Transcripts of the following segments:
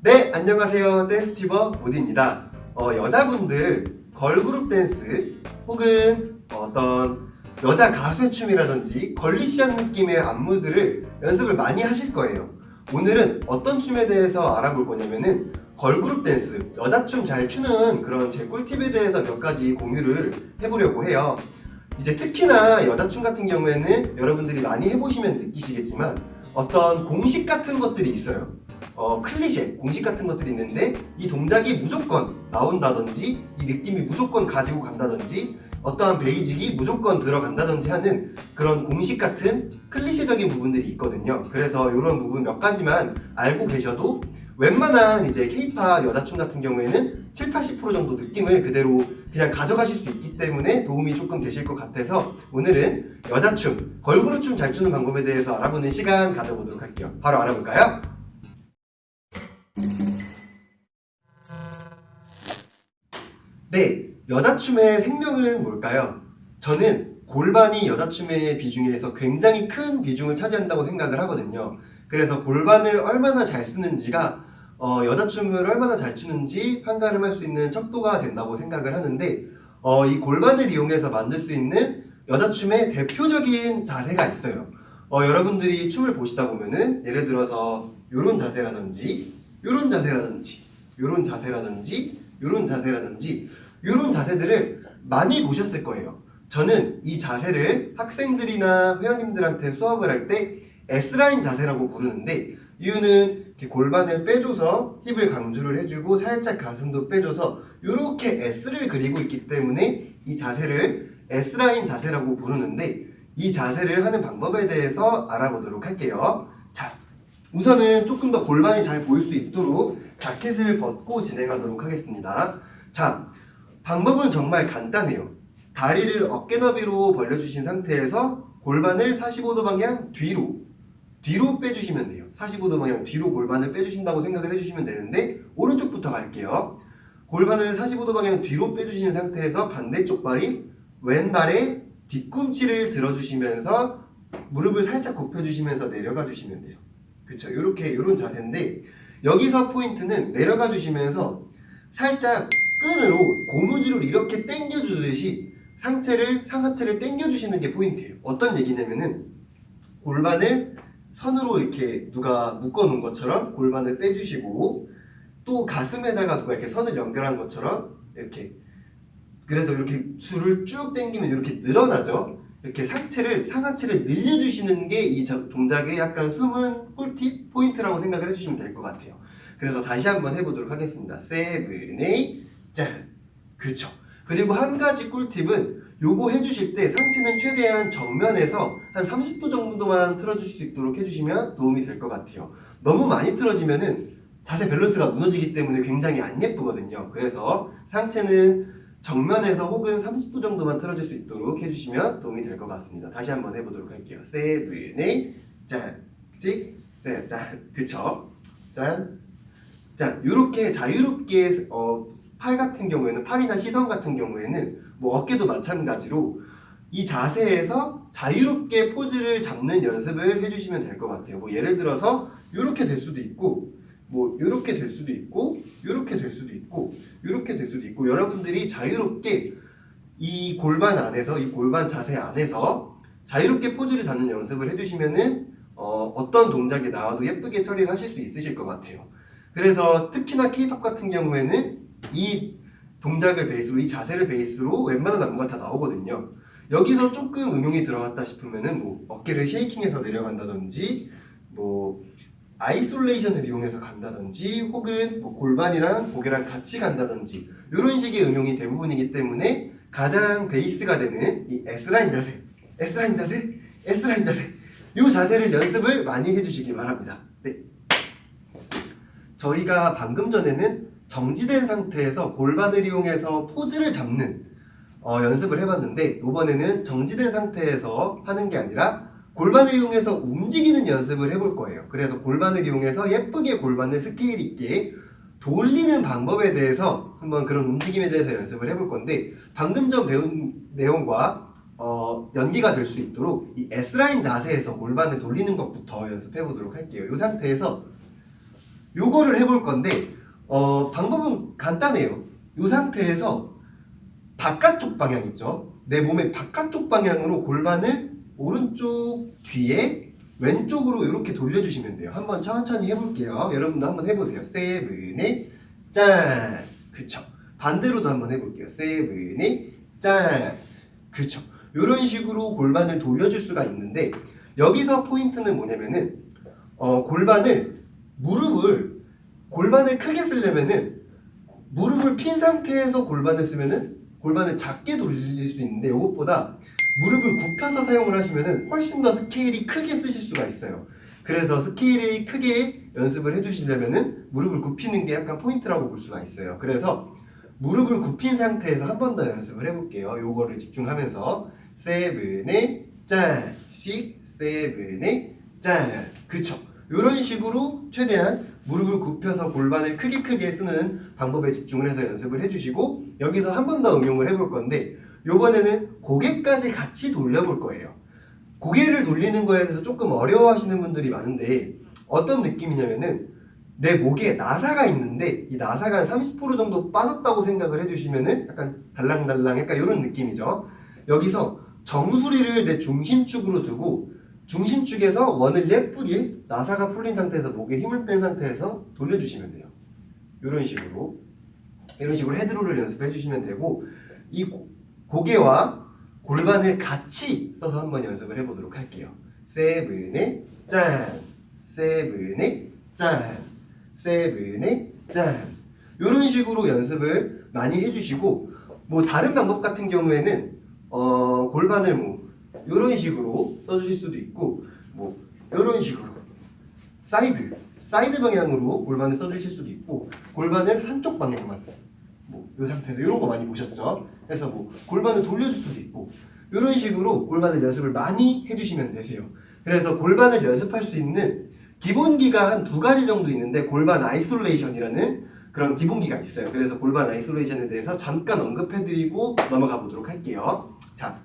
네, 안녕하세요. 댄스튜버 모디입니다. 여자분들 걸그룹 댄스 혹은 어떤 여자 가수의 춤이라든지 걸리시한 느낌의 안무들을 연습을 많이 하실 거예요. 오늘은 어떤 춤에 대해서 알아볼 거냐면은 걸그룹 댄스, 여자춤 잘 추는 그런 제 꿀팁에 대해서 몇 가지 공유를 해보려고 해요. 이제 특히나 여자춤 같은 경우에는 여러분들이 많이 해보시면 느끼시겠지만 어떤 공식 같은 것들이 있어요. 클리셰, 공식 같은 것들이 있는데 이 동작이 무조건 나온다든지 이 느낌이 무조건 가지고 간다든지 어떠한 베이직이 무조건 들어간다든지 하는 그런 공식 같은 클리셰적인 부분들이 있거든요. 그래서 이런 부분 몇 가지만 알고 계셔도 웬만한 이제 케이팝 여자춤 같은 경우에는 70~80% 정도 느낌을 그대로 그냥 가져가실 수 있기 때문에 도움이 조금 되실 것 같아서 오늘은 여자춤, 걸그룹 춤 잘 추는 방법에 대해서 알아보는 시간 가져보도록 할게요. 바로 알아볼까요? 네, 여자춤의 생명은 뭘까요? 저는 골반이 여자춤의 비중에서 굉장히 큰 비중을 차지한다고 생각을 하거든요. 그래서 골반을 얼마나 잘 쓰는지가 여자춤을 얼마나 잘 추는지 판가름할 수 있는 척도가 된다고 생각을 하는데 이 골반을 이용해서 만들 수 있는 여자춤의 대표적인 자세가 있어요. 여러분들이 춤을 보시다 보면은 예를 들어서 요런 자세라든지 요런 자세라든지 요런 자세라든지 요런 자세라든지 요런 자세들을 많이 보셨을 거예요. 저는 이 자세를 학생들이나 회원님들한테 수업을 할 때 S라인 자세라고 부르는데 이유는 이렇게 골반을 빼줘서 힙을 강조를 해주고 살짝 가슴도 빼줘서 이렇게 S를 그리고 있기 때문에 이 자세를 S라인 자세라고 부르는데 이 자세를 하는 방법에 대해서 알아보도록 할게요. 자, 우선은 조금 더 골반이 잘 보일 수 있도록 자켓을 벗고 진행하도록 하겠습니다. 자, 방법은 정말 간단해요. 다리를 어깨 너비로 벌려주신 상태에서 골반을 45도 방향 뒤로 빼주시면 돼요. 45도 방향 뒤로 골반을 빼주신다고 생각을 해주시면 되는데 오른쪽부터 갈게요. 골반을 45도 방향 뒤로 빼주신 상태에서 반대쪽 발이 왼발에 뒤꿈치를 들어주시면서 무릎을 살짝 굽혀주시면서 내려가 주시면 돼요. 그쵸? 요런 자세인데 여기서 포인트는 내려가 주시면서 살짝 끈으로 고무줄을 이렇게 당겨주듯이 상하체를 당겨주시는 게 포인트예요. 어떤 얘기냐면은 골반을 선으로 이렇게 누가 묶어놓은 것처럼 골반을 빼주시고 또 가슴에다가 누가 이렇게 선을 연결한 것처럼 이렇게 그래서 이렇게 줄을 쭉 당기면 이렇게 늘어나죠. 이렇게 상하체를 늘려주시는 게 이 동작의 약간 숨은 꿀팁 포인트라고 생각을 해주시면 될 것 같아요. 그래서 다시 한번 해보도록 하겠습니다. 세븐, 에잇, 짠. 그렇죠. 그리고 한 가지 꿀팁은 요거 해주실 때 상체는 최대한 정면에서 한 30도 정도만 틀어줄 수 있도록 해주시면 도움이 될 것 같아요. 너무 많이 틀어지면은 자세 밸런스가 무너지기 때문에 굉장히 안 예쁘거든요. 그래서 상체는 정면에서 혹은 30도 정도만 틀어줄 수 있도록 해주시면 도움이 될 것 같습니다. 다시 한번 해보도록 할게요. 세븐, 에잇, 짠, 찍, 짠, 그쵸? 짠, 짠. 이렇게 자유롭게 팔 같은 경우에는 팔이나 시선 같은 경우에는 뭐 어깨도 마찬가지로 이 자세에서 자유롭게 포즈를 잡는 연습을 해주시면 될 것 같아요. 뭐 예를 들어서 이렇게 될 수도 있고 뭐 이렇게 될 수도 있고 이렇게 될 수도 있고 이렇게 될 수도 있고 여러분들이 자유롭게 이 골반 안에서 이 골반 자세 안에서 자유롭게 포즈를 잡는 연습을 해주시면은 어떤 동작이 나와도 예쁘게 처리를 하실 수 있으실 것 같아요. 그래서 특히나 K-POP 같은 경우에는 이 동작을 베이스로 이 자세를 베이스로 웬만한 안무가 다 나오거든요. 여기서 조금 응용이 들어갔다 싶으면은 뭐 어깨를 쉐이킹해서 내려간다든지 뭐 아이솔레이션을 이용해서 간다든지 혹은 뭐 골반이랑 고개랑 같이 간다든지 이런 식의 응용이 대부분이기 때문에 가장 베이스가 되는 이 S라인 자세, S라인 자세, S라인 자세 이 자세를 연습을 많이 해주시기 바랍니다. 네. 저희가 방금 전에는 정지된 상태에서 골반을 이용해서 포즈를 잡는 연습을 해봤는데 이번에는 정지된 상태에서 하는 게 아니라 골반을 이용해서 움직이는 연습을 해볼 거예요. 그래서 골반을 이용해서 예쁘게 골반을 스케일 있게 돌리는 방법에 대해서 한번 그런 움직임에 대해서 연습을 해볼 건데 방금 전 배운 내용과 연기가 될 수 있도록 이 S라인 자세에서 골반을 돌리는 것부터 연습해 보도록 할게요. 이 상태에서 요거를 해볼 건데 방법은 간단해요. 이 상태에서 바깥쪽 방향 있죠? 내 몸의 바깥쪽 방향으로 골반을 오른쪽 뒤에 왼쪽으로 이렇게 돌려주시면 돼요. 한번 천천히 해볼게요. 여러분도 한번 해보세요. 세븐에 짠! 그쵸? 반대로도 한번 해볼게요. 세븐에 짠! 그쵸? 이런 식으로 골반을 돌려줄 수가 있는데 여기서 포인트는 뭐냐면은 골반을 크게 쓰려면은 무릎을 핀 상태에서 골반을 쓰면은 골반을 작게 돌릴 수 있는데 이것보다 무릎을 굽혀서 사용을 하시면은 훨씬 더 스케일이 크게 쓰실 수가 있어요. 그래서 스케일이 크게 연습을 해주시려면은 무릎을 굽히는 게 약간 포인트라고 볼 수가 있어요. 그래서 무릎을 굽힌 상태에서 한 번 더 연습을 해볼게요. 요거를 집중하면서 세븐에 짠씩 세븐에 짠. 그쵸? 이런 식으로 최대한 무릎을 굽혀서 골반을 크게 쓰는 방법에 집중을 해서 연습을 해주시고 여기서 한 번 더 응용을 해볼 건데 요번에는 고개까지 같이 돌려볼 거예요. 고개를 돌리는 거에 대해서 조금 어려워하시는 분들이 많은데 어떤 느낌이냐면은 내 목에 나사가 있는데 이 나사가 한 30% 정도 빠졌다고 생각을 해주시면은 약간 달랑달랑 약간 이런 느낌이죠. 여기서 정수리를 내 중심축으로 두고 중심축에서 원을 예쁘게 나사가 풀린 상태에서 목에 힘을 뺀 상태에서 돌려주시면 돼요. 이런 식으로 헤드롤을 연습해 주시면 되고 이 고개와 골반을 같이 써서 한번 연습을 해보도록 할게요. 세븐에 짠, 세븐에 짠, 세븐에 짠. 이런 식으로 연습을 많이 해주시고 뭐 다른 방법 같은 경우에는 골반을 뭐 이런 식으로 써주실 수도 있고 뭐 이런 식으로 사이드 방향으로 골반을 써주실 수도 있고 골반을 한쪽 방향만 뭐 이 상태에서 이런 거 많이 보셨죠? 그래서 뭐 골반을 돌려줄 수도 있고 이런 식으로 골반을 연습을 많이 해주시면 되세요. 그래서 골반을 연습할 수 있는 기본기가 한 2가지 정도 있는데 골반 아이솔레이션이라는 그런 기본기가 있어요. 그래서 골반 아이솔레이션에 대해서 잠깐 언급해드리고 넘어가 보도록 할게요. 자,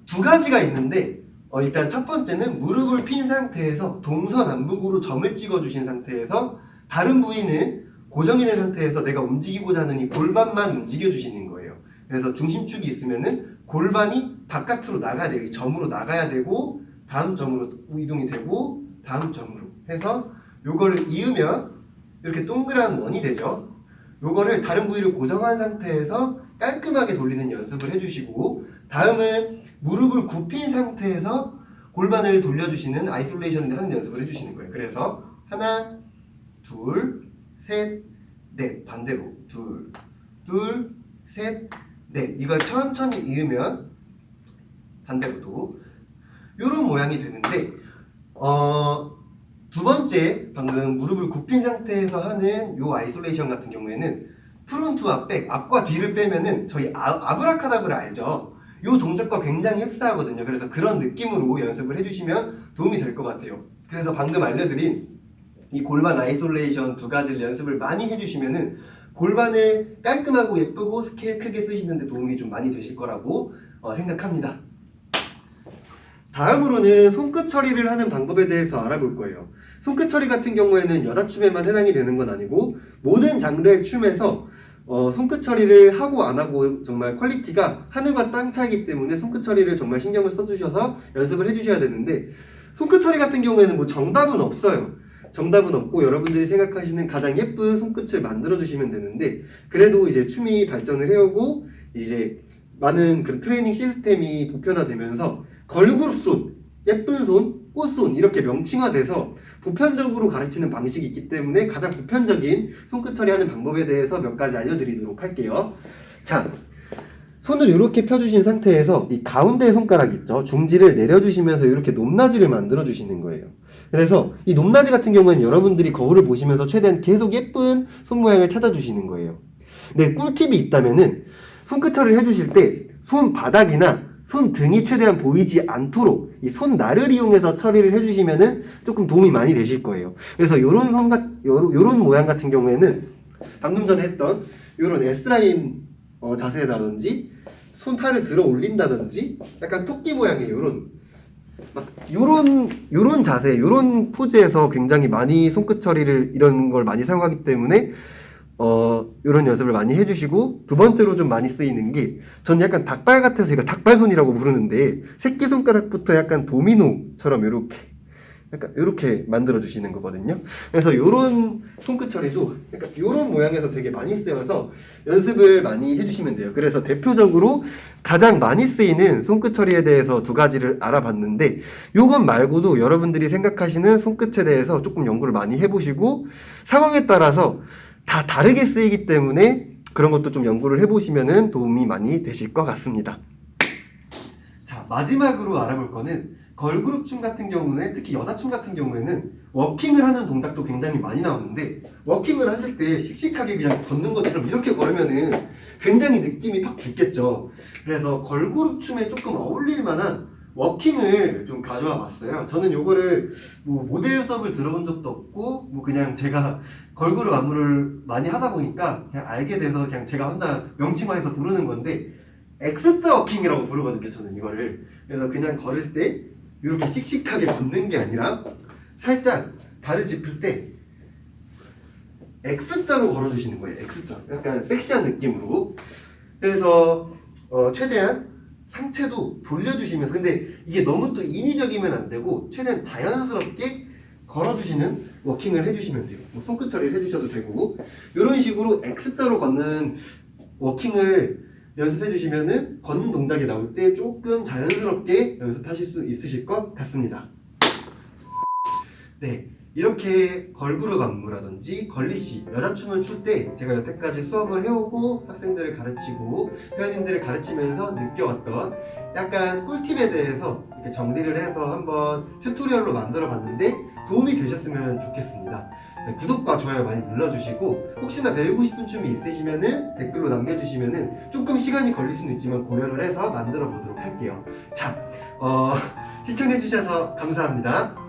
2가지가 있는데 일단 첫 번째는 무릎을 핀 상태에서 동서남북으로 점을 찍어주신 상태에서 다른 부위는 고정이 된 상태에서 내가 움직이고자 하는 이 골반만 움직여주시는 거예요. 그래서 중심축이 있으면은 골반이 바깥으로 나가야 돼요. 이 점으로 나가야 되고 다음 점으로 이동이 되고 다음 점으로 해서 요거를 이으면 이렇게 동그란 원이 되죠. 요거를 다른 부위를 고정한 상태에서 깔끔하게 돌리는 연습을 해주시고 다음은 무릎을 굽힌 상태에서 골반을 돌려주시는 아이솔레이션을 하는 연습을 해주시는 거예요. 그래서 하나, 둘, 셋, 넷 반대로 둘, 셋, 넷 이걸 천천히 이으면 반대로도 이런 모양이 되는데 두 번째 방금 무릎을 굽힌 상태에서 하는 요 아이솔레이션 같은 경우에는 프론트와 백, 앞과 뒤를 빼면은 저희 아브라카다브라 알죠? 요 동작과 굉장히 흡사하거든요. 그래서 그런 느낌으로 연습을 해주시면 도움이 될 것 같아요. 그래서 방금 알려드린 이 골반 아이솔레이션 2가지를 연습을 많이 해주시면은 골반을 깔끔하고 예쁘고 스케일 크게 쓰시는데 도움이 좀 많이 되실 거라고 생각합니다. 다음으로는 손끝 처리를 하는 방법에 대해서 알아볼 거예요. 손끝 처리 같은 경우에는 여자 춤에만 해당이 되는 건 아니고 모든 장르의 춤에서 손끝 처리를 하고 안 하고 정말 퀄리티가 하늘과 땅 차이기 때문에 손끝 처리를 정말 신경을 써주셔서 연습을 해주셔야 되는데 손끝 처리 같은 경우에는 뭐 정답은 없어요. 정답은 없고 여러분들이 생각하시는 가장 예쁜 손끝을 만들어 주시면 되는데 그래도 이제 춤이 발전을 해오고 이제 많은 그런 트레이닝 시스템이 보편화되면서 걸그룹손, 예쁜 손, 꽃손 이렇게 명칭화돼서 보편적으로 가르치는 방식이 있기 때문에 가장 보편적인 손끝 처리하는 방법에 대해서 몇 가지 알려드리도록 할게요. 자, 손을 이렇게 펴주신 상태에서 이 가운데 손가락 있죠? 중지를 내려주시면서 이렇게 높낮이를 만들어 주시는 거예요. 그래서 이 높낮이 같은 경우에는 여러분들이 거울을 보시면서 최대한 계속 예쁜 손 모양을 찾아주시는 거예요. 근데 꿀팁이 있다면은 손끝 처리를 해주실 때 손바닥이나 손등이 최대한 보이지 않도록 이 손날을 이용해서 처리를 해주시면은 조금 도움이 많이 되실 거예요. 그래서 요런 모양 같은 경우에는 방금 전에 했던 요런 S라인 자세라든지 손 팔을 들어 올린다든지 약간 토끼 모양의 요런 막 요런 자세, 요런 포즈에서 굉장히 많이 손끝 처리를 이런 걸 많이 사용하기 때문에 요런 연습을 많이 해주시고, 두 번째로 좀 많이 쓰이는 게, 저는 약간 닭발 같아서 이거 닭발손이라고 부르는데, 새끼손가락부터 약간 도미노처럼 요렇게 약간 이렇게 만들어 주시는 거거든요. 그래서 요런 손끝 처리도 약간 요런 모양에서 되게 많이 쓰여서 연습을 많이 해주시면 돼요. 그래서 대표적으로 가장 많이 쓰이는 손끝 처리에 대해서 두 가지를 알아봤는데, 요것 말고도 여러분들이 생각하시는 손끝에 대해서 조금 연구를 많이 해보시고, 상황에 따라서 다 다르게 쓰이기 때문에 그런 것도 좀 연구를 해보시면 도움이 많이 되실 것 같습니다. 자, 마지막으로 알아볼 거는 걸그룹 춤 같은 경우는, 특히 여자 춤 같은 경우에는 워킹을 하는 동작도 굉장히 많이 나오는데, 워킹을 하실 때 씩씩하게 그냥 걷는 것처럼 이렇게 걸으면은 굉장히 느낌이 팍 죽겠죠. 그래서 걸그룹 춤에 조금 어울릴 만한 워킹을 좀 가져와 봤어요. 저는 요거를 뭐 모델 수업을 들어본 적도 없고, 뭐 그냥 제가 걸그룹 안무를 많이 하다 보니까 그냥 알게 돼서 그냥 제가 혼자 명칭화해서 부르는 건데, X자 워킹이라고 부르거든요, 저는 이거를. 그래서 그냥 걸을 때 이렇게 씩씩하게 걷는 게 아니라 살짝 발을 짚을 때 X자로 걸어주시는 거예요. X자. 약간 섹시한 느낌으로. 그래서 최대한 상체도 돌려주시면서, 근데 이게 너무 또 인위적이면 안 되고 최대한 자연스럽게 걸어주시는 워킹을 해주시면 돼요. 뭐 손끝 처리를 해주셔도 되고, 이런 식으로 X자로 걷는 워킹을 연습해 주시면은 걷는 동작이 나올 때 조금 자연스럽게 연습하실 수 있으실 것 같습니다. 네, 이렇게 걸그룹 안무라든지 걸리시, 여자춤을 출 때 제가 여태까지 수업을 해오고 학생들을 가르치고 회원님들을 가르치면서 느껴왔던 약간 꿀팁에 대해서 이렇게 정리를 해서 한번 튜토리얼로 만들어 봤는데 도움이 되셨으면 좋겠습니다. 네, 구독과 좋아요 많이 눌러주시고, 혹시나 배우고 싶은 춤이 있으시면은 댓글로 남겨주시면은 조금 시간이 걸릴 수는 있지만 고려를 해서 만들어 보도록 할게요. 자, 시청해주셔서 감사합니다.